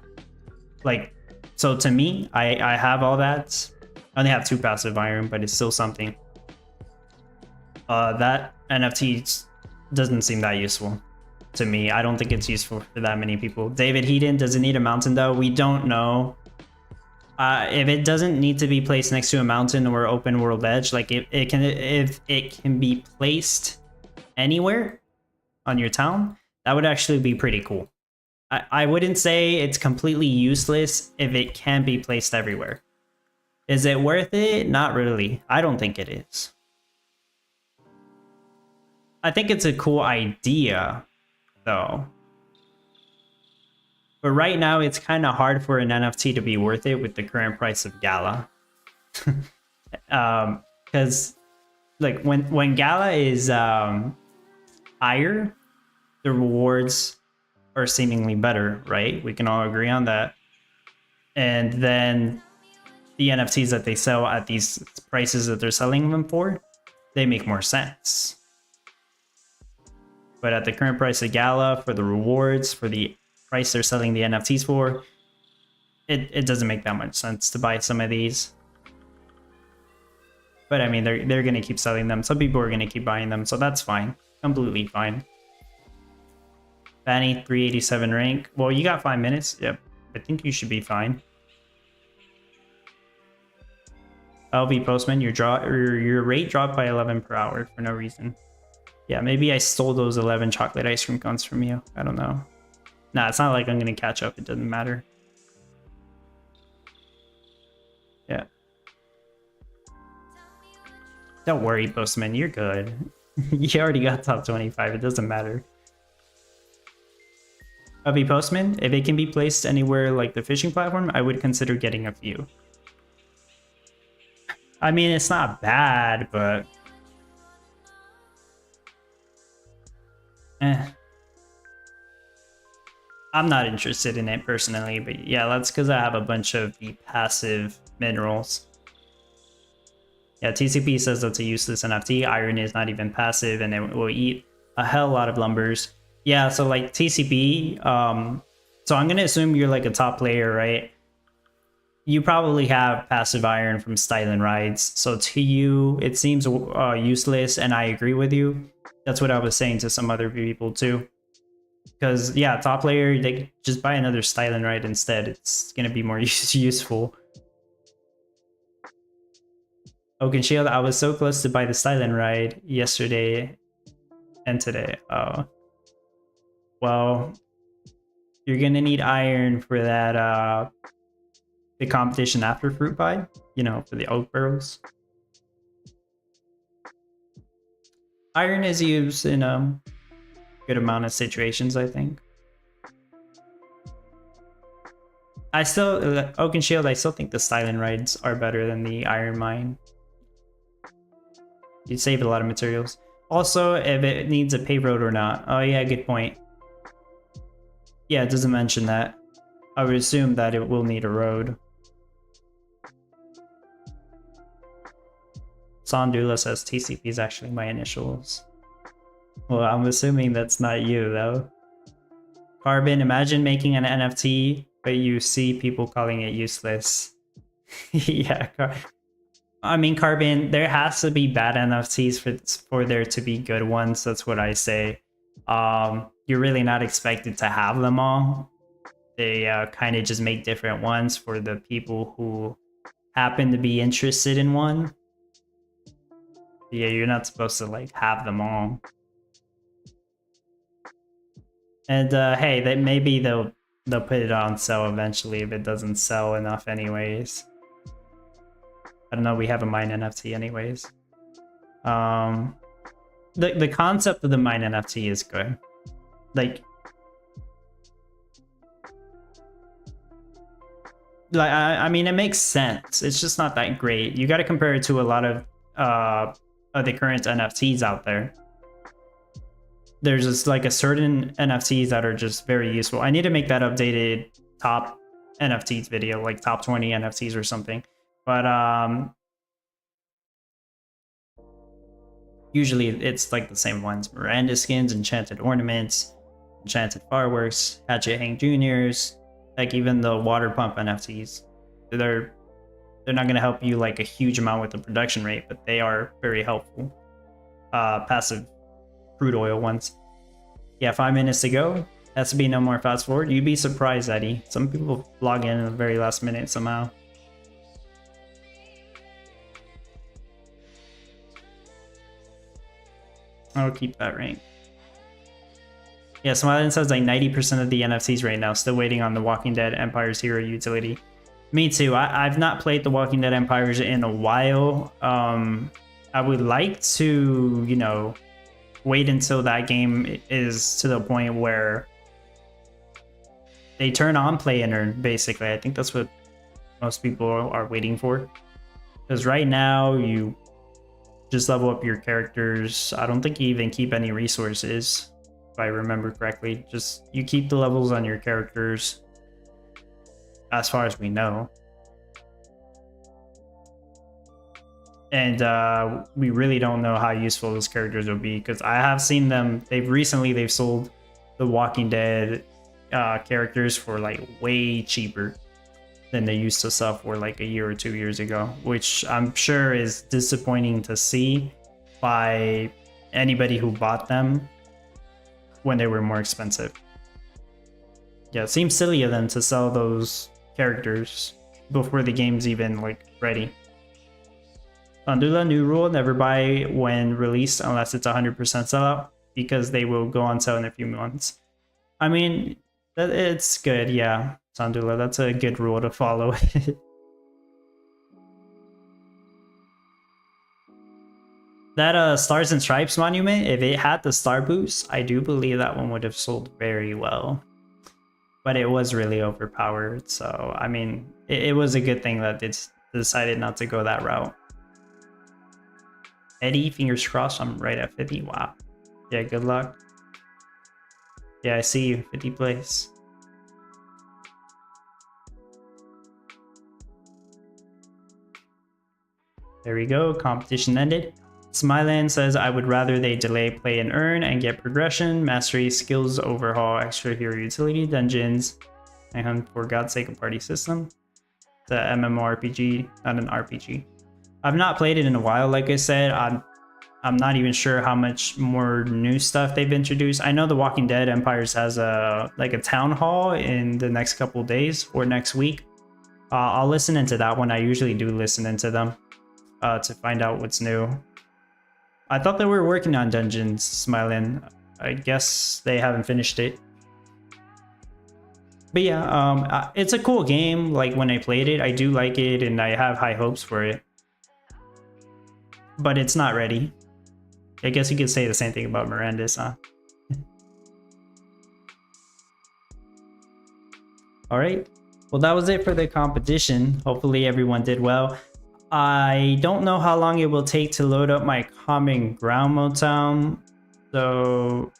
Like, so to me, I have all that. I only have 2 passive iron, but it's still something. That NFT doesn't seem that useful to me. I don't think it's useful for that many people. David Heaton, does it need a mountain though? We don't know. If it doesn't need to be placed next to a mountain or open world edge, like if it can be placed anywhere on your town, that would actually be pretty cool. I wouldn't say it's completely useless if it can be placed everywhere. Is it worth it? Not really. I don't think it is. I think it's a cool idea, though. But right now, it's kind of hard for an NFT to be worth it with the current price of Gala. Because, like, when Gala is higher, the rewards are seemingly better, right? We can all agree on that. And then the NFTs that they sell at these prices that they're selling them for, they make more sense. But at the current price of Gala, for the rewards, for the price they're selling the NFTs for, it doesn't make that much sense to buy some of these. But I mean, they're gonna keep selling them. Some people are gonna keep buying them, so that's fine. Completely fine. Fanny, 387 rank. Well, you got 5 minutes. Yep, I think you should be fine. LV Postman, your rate dropped by 11 per hour for no reason. Yeah, maybe I stole those 11 chocolate ice cream cones from you. I don't know. Nah, it's not like I'm gonna catch up. It doesn't matter. Yeah. Don't worry, Postman. You're good. You already got top 25. It doesn't matter. LV Postman, if it can be placed anywhere like the fishing platform, I would consider getting a few. I mean, it's not bad, but I'm not interested in it personally, but yeah, that's because I have a bunch of the passive minerals. Yeah, TCP says that's a useless NFT. Iron is not even passive, and it will eat a hell lot of lumbers. Yeah, so like TCP, so I'm gonna assume you're like a top player, right? You probably have passive iron from Styling Rides, so to you, it seems useless, and I agree with you. That's what I was saying to some other people too. Because, yeah, top player, they just buy another Styling Ride instead. It's gonna be more useful. Oaken Shield, I was so close to buy the Styling Ride yesterday and today. Oh. Well, you're gonna need iron for that, the competition after fruit pie, you know, for the oak barrels. Iron is used in a good amount of situations, I think. I still, Oaken Shield, I still think the Styling Rides are better than the Iron Mine. You'd save a lot of materials. Also, if it needs a paved road or not. Oh yeah, good point. Yeah, it doesn't mention that. I would assume that it will need a road. Sondula says TCP is actually my initials. Well, I'm assuming that's not you, though. Carbon, imagine making an NFT, but you see people calling it useless. Yeah, I mean, Carbon, there has to be bad NFTs for there to be good ones. That's what I say. You're really not expected to have them all. They kind of just make different ones for the people who happen to be interested in one. Yeah, you're not supposed to like have them all. And hey, maybe they'll put it on sale eventually if it doesn't sell enough anyways. I don't know, we have a mine NFT anyways. The concept of the mine NFT is good. Like, Like I mean, it makes sense. It's just not that great. You got to compare it to a lot of the current NFTs out there. There's just like a certain NFTs that are just very useful. I need to make that updated top NFTs video, like top 20 NFTs or something. But usually it's like the same ones: Miranda skins, enchanted ornaments, enchanted fireworks, hatchet hang juniors, like even the water pump NFTs. They're not going to help you like a huge amount with the production rate, but they are very helpful. Passive crude oil ones. Yeah, 5 minutes to go. Has to be no more fast forward. You'd be surprised, Eddie. Some people log in at the very last minute somehow. I'll keep that rank. Yeah, Smiling says like 90% of the NFTs right now still waiting on the Walking Dead Empire's hero utility. Me too. I've not played the Walking Dead Empires in a while. I would like to, you know, wait until that game is to the point where they turn on play and earn, basically. I think that's what most people are waiting for. Because right now, you just level up your characters. I don't think you even keep any resources, if I remember correctly. Just you keep the levels on your characters, as far as we know. And we really don't know how useful those characters will be, because I have seen them. They've sold the Walking Dead characters for like way cheaper than they used to sell for like a year or 2 years ago, which I'm sure is disappointing to see by anybody who bought them when they were more expensive. Yeah, it seems silly of them to sell those characters before the game's even like ready. Andula new rule: never buy when released unless it's 100% sellout, because they will go on sale in a few months. I mean, it's good, yeah, Sandula. That's a good rule to follow. That Stars and Stripes monument, if it had the star boost, I do believe that one would have sold very well. But it was really overpowered, so I mean, it was a good thing that it's decided not to go that route. Eddie, fingers crossed, I'm right at 50. Wow. Yeah, good luck. Yeah, I see you. 50 place. There we go. Competition ended. Smilan says, I would rather they delay play and earn and get progression, mastery, skills, overhaul, extra hero utility, dungeons, and for God's sake, a party system. It's a MMORPG, not an RPG. I've not played it in a while, like I said. I'm not even sure how much more new stuff they've introduced. I know the Walking Dead Empires has a town hall in the next couple days or next week. I'll listen into that one. I usually do listen into them to find out what's new. I thought they were working on dungeons, Smiling. I guess they haven't finished it. But yeah, it's a cool game. Like when I played it, I do like it and I have high hopes for it. But it's not ready. I guess you could say the same thing about Miranda's, huh? All right. Well, that was it for the competition. Hopefully everyone did well. I don't know how long it will take to load up my Common Ground Motown. So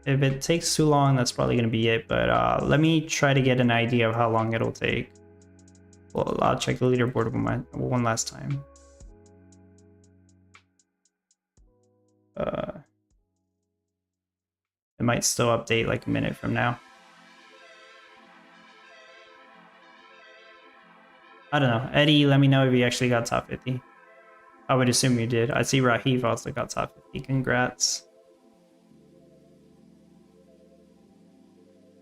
if it takes too long, that's probably going to be it. But let me try to get an idea of how long it'll take. Well, I'll check the leaderboard one last time. It might still update like a minute from now. I don't know. Eddie, let me know if you actually got top 50. I would assume you did. I see Rahiv also got top 50. Congrats.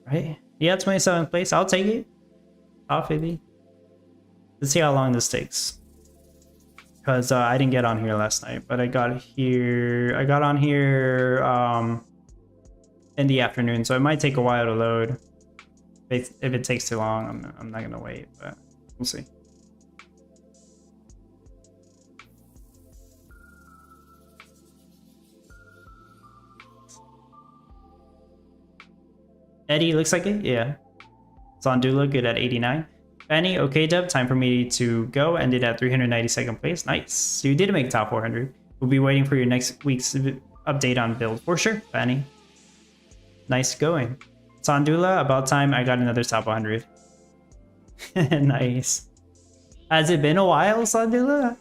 Right? Yeah, 27th place. I'll take it. Top 50. Let's see how long this takes. Because I didn't get on here last night, but I got on here in the afternoon, so it might take a while to load. If it takes too long, I'm not gonna wait, but we'll see. Eddie, looks like it, yeah. Sondula, good at 89. Benny, okay, Dub. Time for me to go. Ended at 392nd place. Nice. So you did make top 400. We'll be waiting for your next week's update on build for sure, Benny. Nice going. Sandula, about time I got another top 100. Nice. Has it been a while, Sandula?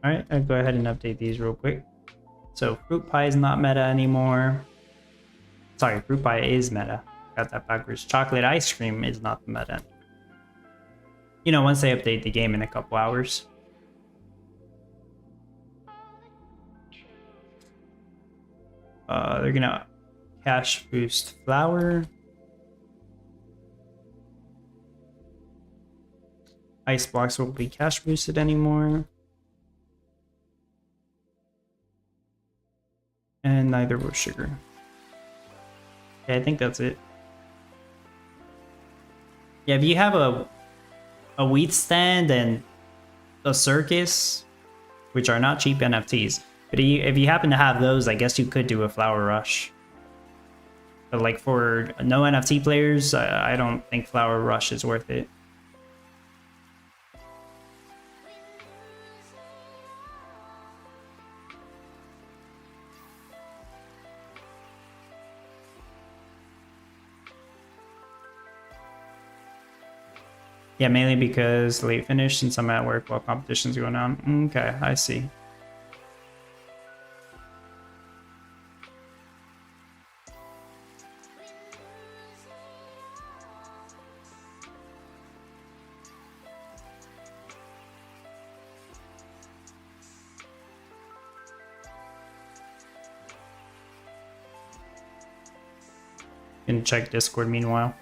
Alright, I'll go ahead and update these real quick. So fruit pie is not meta anymore. Sorry, fruit pie is meta. Got that backwards. Chocolate ice cream is not the meta. You know, once they update the game in a couple hours. They're gonna cash boost flour. Ice blocks won't be cash boosted anymore. And neither will sugar. Okay, I think that's it. Yeah, if you have a wheat stand and a circus, which are not cheap NFTs, but if you happen to have those, I guess you could do a flower rush. But like for no NFT players, I don't think flower rush is worth it. Yeah, mainly because late finish since I'm at work while competition's going on. Okay, I see. Can check Discord meanwhile.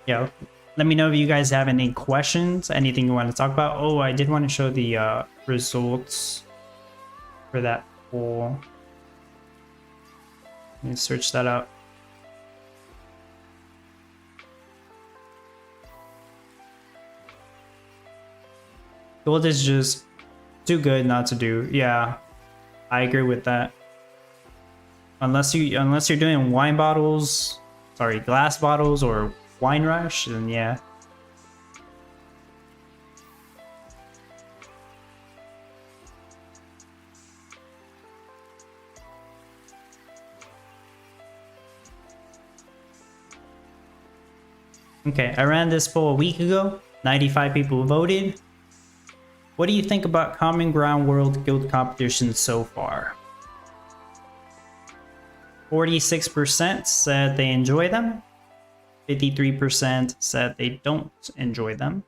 Yeah. Let me know if you guys have any questions, anything you want to talk about. Oh, I did want to show the results for that poll. Let me search that up. Gold is just too good not to do. Yeah, I agree with that. Unless you're doing wine bottles, sorry, glass bottles or wine rush, then yeah. Okay, I ran this poll a week ago. 95 people voted. What do you think about Common Ground World Guild competitions so far? 46% said they enjoy them. 53% said they don't enjoy them.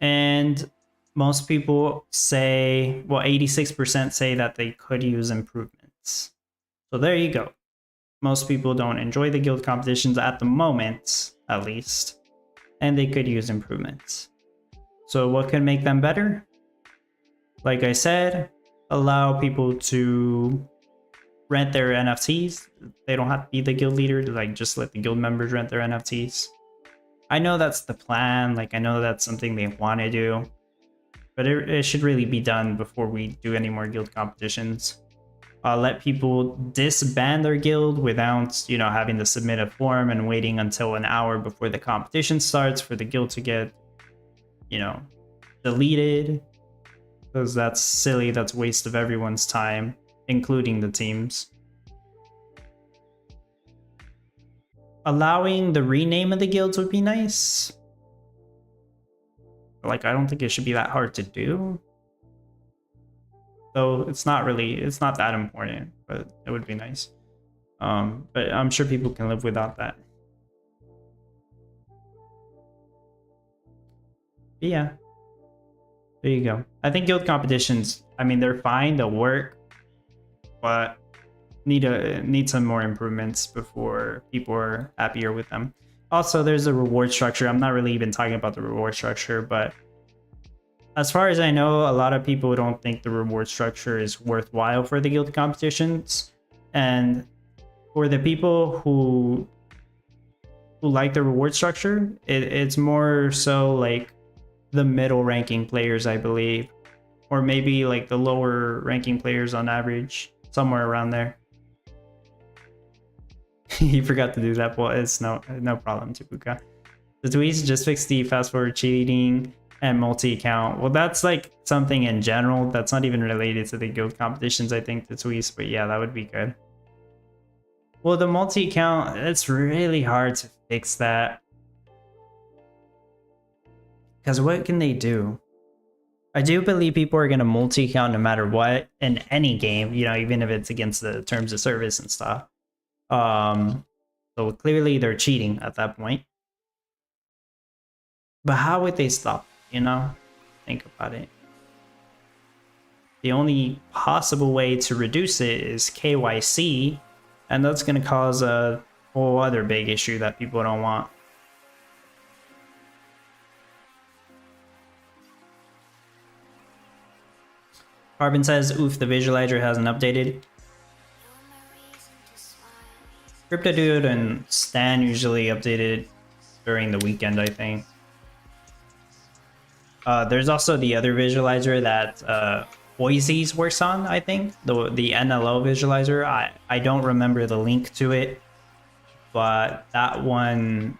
And most people say, well, 86% say that they could use improvements. So there you go. Most people don't enjoy the guild competitions at the moment, at least. And they could use improvements. So what can make them better? Like I said, allow people to rent their NFTs. They don't have to be the guild leader to like just let the guild members rent their NFTs. I know that's the plan, like I know that's something they want to do, but it should really be done before we do any more guild competitions. Let people disband their guild without, you know, having to submit a form and waiting until an hour before the competition starts for the guild to get, you know, deleted. Because that's silly, that's a waste of everyone's time, including the teams. Allowing the rename of the guilds would be nice. Like, I don't think it should be that hard to do. So it's not that important, but it would be nice. But I'm sure people can live without that. But yeah, there you go. I think guild competitions, I mean, they're fine, they'll work, but need some more improvements before people are happier with them. Also, there's a reward structure. I'm not really even talking about the reward structure, but as far as I know, a lot of people don't think the reward structure is worthwhile for the guild competitions. And for the people who like the reward structure, it's more so like the middle ranking players, I believe, or maybe like the lower ranking players on average, somewhere around there. He forgot to do that, but it's no problem, Chibuka. The tweets just fixed the fast forward cheating and multi-account. Well, that's like something in general that's not even related to the guild competitions, I think, the tweets, but yeah, that would be good. Well, the multi-account, it's really hard to fix that. Because what can they do? I do believe people are going to multi-account no matter what in any game, you know, even if it's against the terms of service and stuff. So clearly they're cheating at that point. But how would they stop, you know? Think about it. The only possible way to reduce it is KYC, and that's going to cause a whole other big issue that people don't want. Carbon says, oof, the visualizer hasn't updated. Crypto Dude and Stan usually updated during the weekend, I think. There's also the other visualizer that Boise's works on, I think. The NLO visualizer. I don't remember the link to it, but that one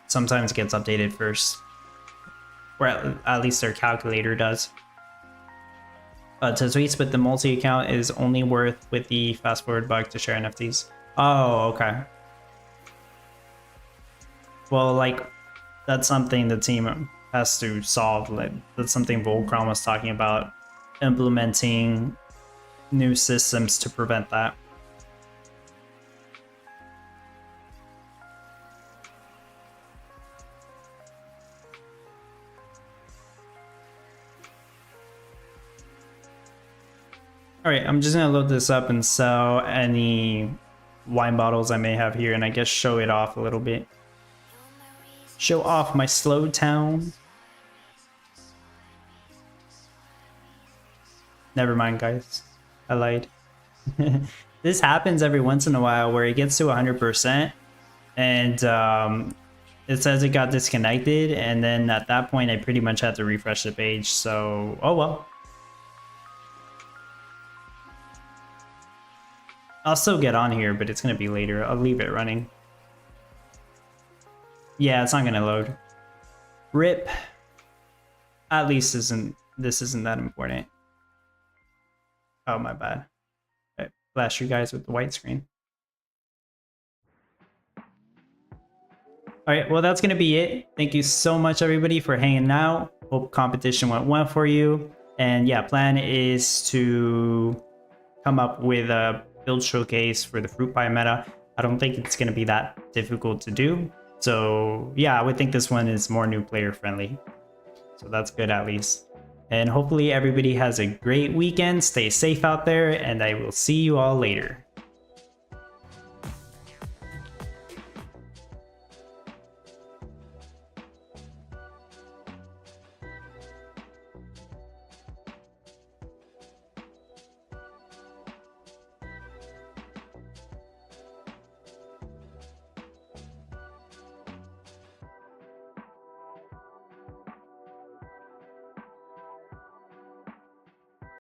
sometimes gets updated first. Or at least their calculator does. To tweets, but the multi-account is only worth with the fast forward bug to share NFTs. Oh, okay. Well, like, that's something the team has to solve. Like, that's something Volcron was talking about, implementing new systems to prevent that. All right, I'm just gonna load this up and sell any wine bottles I may have here, and I guess show it off a little bit. Show off my slow town. Never mind, guys. I lied. This happens every once in a while where it gets to 100% and it says it got disconnected, and then at that point I pretty much had to refresh the page, so oh well. I'll still get on here, but it's gonna be later. I'll leave it running. Yeah, it's not gonna load. RIP. At least this isn't that important. Oh, my bad. I flash you guys with the white screen. All right, well, that's gonna be it. Thank you so much, everybody, for hanging out. Hope competition went well for you. And yeah, plan is to come up with a build showcase for the fruit pie meta. I don't think it's gonna be that difficult to do. So yeah, I would think this one is more new player friendly. So that's good at least. And hopefully everybody has a great weekend. Stay safe out there, and I will see you all later.